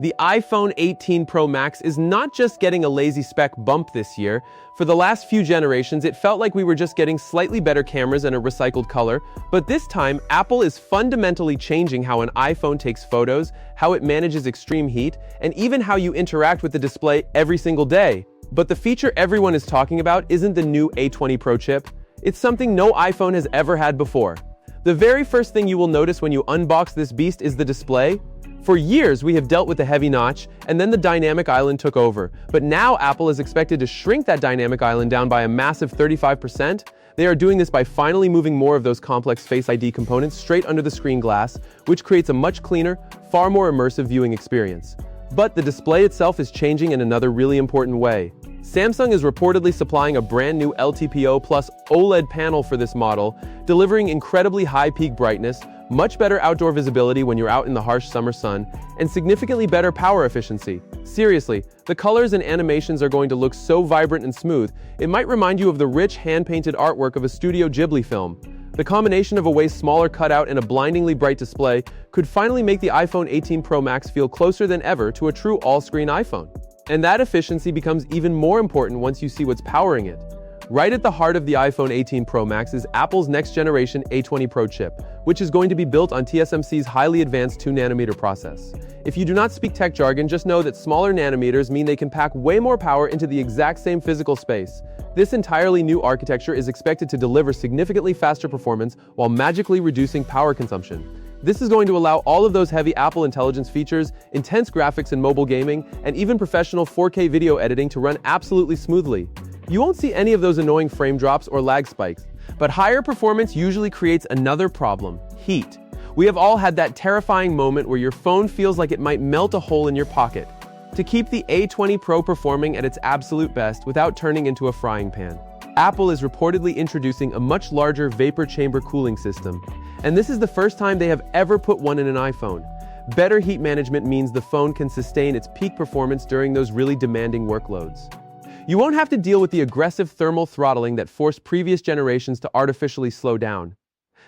The iPhone 18 Pro Max is not just getting a lazy spec bump this year. For the last few generations, it felt like we were just getting slightly better cameras and a recycled color, but this time, Apple is fundamentally changing how an iPhone takes photos, how it manages extreme heat, and even how you interact with the display every single day. But the feature everyone is talking about isn't the new A20 Pro chip. It's something no iPhone has ever had before. The very first thing you will notice when you unbox this beast is the display. For years, we have dealt with the heavy notch, and then the dynamic island took over. But now Apple is expected to shrink that dynamic island down by a massive 35%. They are doing this by finally moving more of those complex Face ID components straight under the screen glass, which creates a much cleaner, far more immersive viewing experience. But the display itself is changing in another really important way. Samsung is reportedly supplying a brand new LTPO plus OLED panel for this model, delivering incredibly high peak brightness, much better outdoor visibility when you're out in the harsh summer sun, and significantly better power efficiency. Seriously, the colors and animations are going to look so vibrant and smooth, it might remind you of the rich hand-painted artwork of a Studio Ghibli film. The combination of a way smaller cutout and a blindingly bright display could finally make the iPhone 18 Pro Max feel closer than ever to a true all-screen iPhone. And that efficiency becomes even more important once you see what's powering it. Right at the heart of the iPhone 18 Pro Max is Apple's next-generation A20 Pro chip, which is going to be built on TSMC's highly advanced 2nm process. If you do not speak tech jargon, just know that smaller nanometers mean they can pack way more power into the exact same physical space. This entirely new architecture is expected to deliver significantly faster performance while magically reducing power consumption. This is going to allow all of those heavy Apple Intelligence features, intense graphics in mobile gaming, and even professional 4K video editing to run absolutely smoothly. You won't see any of those annoying frame drops or lag spikes. But higher performance usually creates another problem: heat. We have all had that terrifying moment where your phone feels like it might melt a hole in your pocket. To keep the A20 Pro performing at its absolute best without turning into a frying pan, Apple is reportedly introducing a much larger vapor chamber cooling system. And this is the first time they have ever put one in an iPhone. Better heat management means the phone can sustain its peak performance during those really demanding workloads. You won't have to deal with the aggressive thermal throttling that forced previous generations to artificially slow down.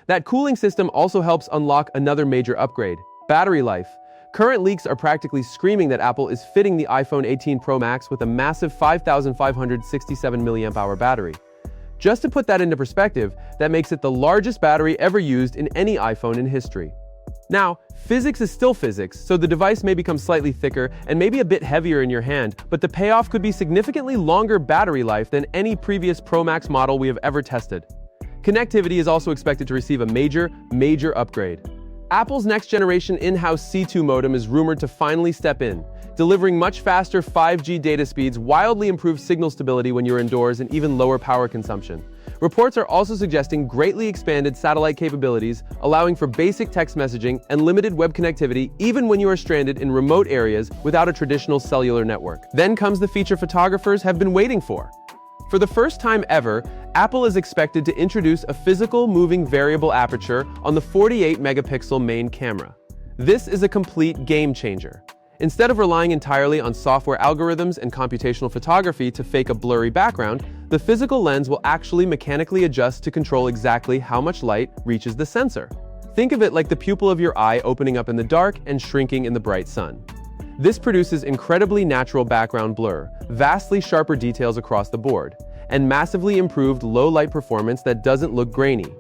That cooling system also helps unlock another major upgrade: battery life. Current leaks are practically screaming that Apple is fitting the iPhone 18 Pro Max with a massive 5,567 mAh battery. Just to put that into perspective, that makes it the largest battery ever used in any iPhone in history. Now, physics is still physics, so the device may become slightly thicker and maybe a bit heavier in your hand, but the payoff could be significantly longer battery life than any previous Pro Max model we have ever tested. Connectivity is also expected to receive a major upgrade. Apple's next-generation in-house C2 modem is rumored to finally step in, delivering much faster 5G data speeds, wildly improved signal stability when you're indoors, and even lower power consumption. Reports are also suggesting greatly expanded satellite capabilities, allowing for basic text messaging and limited web connectivity even when you are stranded in remote areas without a traditional cellular network. Then comes the feature photographers have been waiting for. For the first time ever, Apple is expected to introduce a physical moving variable aperture on the 48-megapixel main camera. This is a complete game changer. Instead of relying entirely on software algorithms and computational photography to fake a blurry background, the physical lens will actually mechanically adjust to control exactly how much light reaches the sensor. Think of it like the pupil of your eye opening up in the dark and shrinking in the bright sun. This produces incredibly natural background blur, vastly sharper details across the board, and massively improved low-light performance that doesn't look grainy.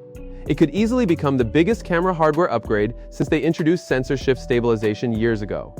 It could easily become the biggest camera hardware upgrade since they introduced sensor shift stabilization years ago.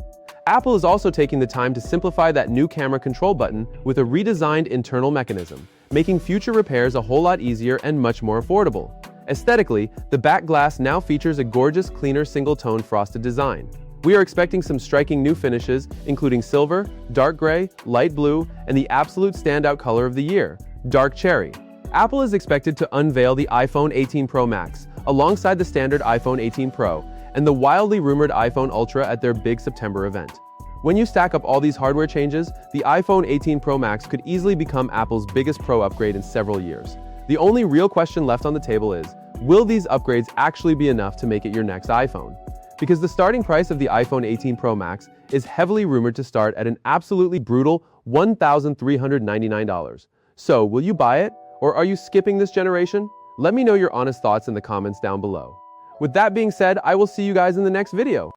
Apple is also taking the time to simplify that new camera control button with a redesigned internal mechanism, making future repairs a whole lot easier and much more affordable. Aesthetically, the back glass now features a gorgeous, cleaner single-tone frosted design. We are expecting some striking new finishes, including silver, dark gray, light blue, and the absolute standout color of the year, dark cherry. Apple is expected to unveil the iPhone 18 Pro Max, alongside the standard iPhone 18 Pro, and the wildly rumored iPhone Ultra at their big September event. When you stack up all these hardware changes, the iPhone 18 Pro Max could easily become Apple's biggest Pro upgrade in several years. The only real question left on the table is, will these upgrades actually be enough to make it your next iPhone? Because the starting price of the iPhone 18 Pro Max is heavily rumored to start at an absolutely brutal $1,399. So, will you buy it? Or are you skipping this generation? Let me know your honest thoughts in the comments down below. With that being said, I will see you guys in the next video.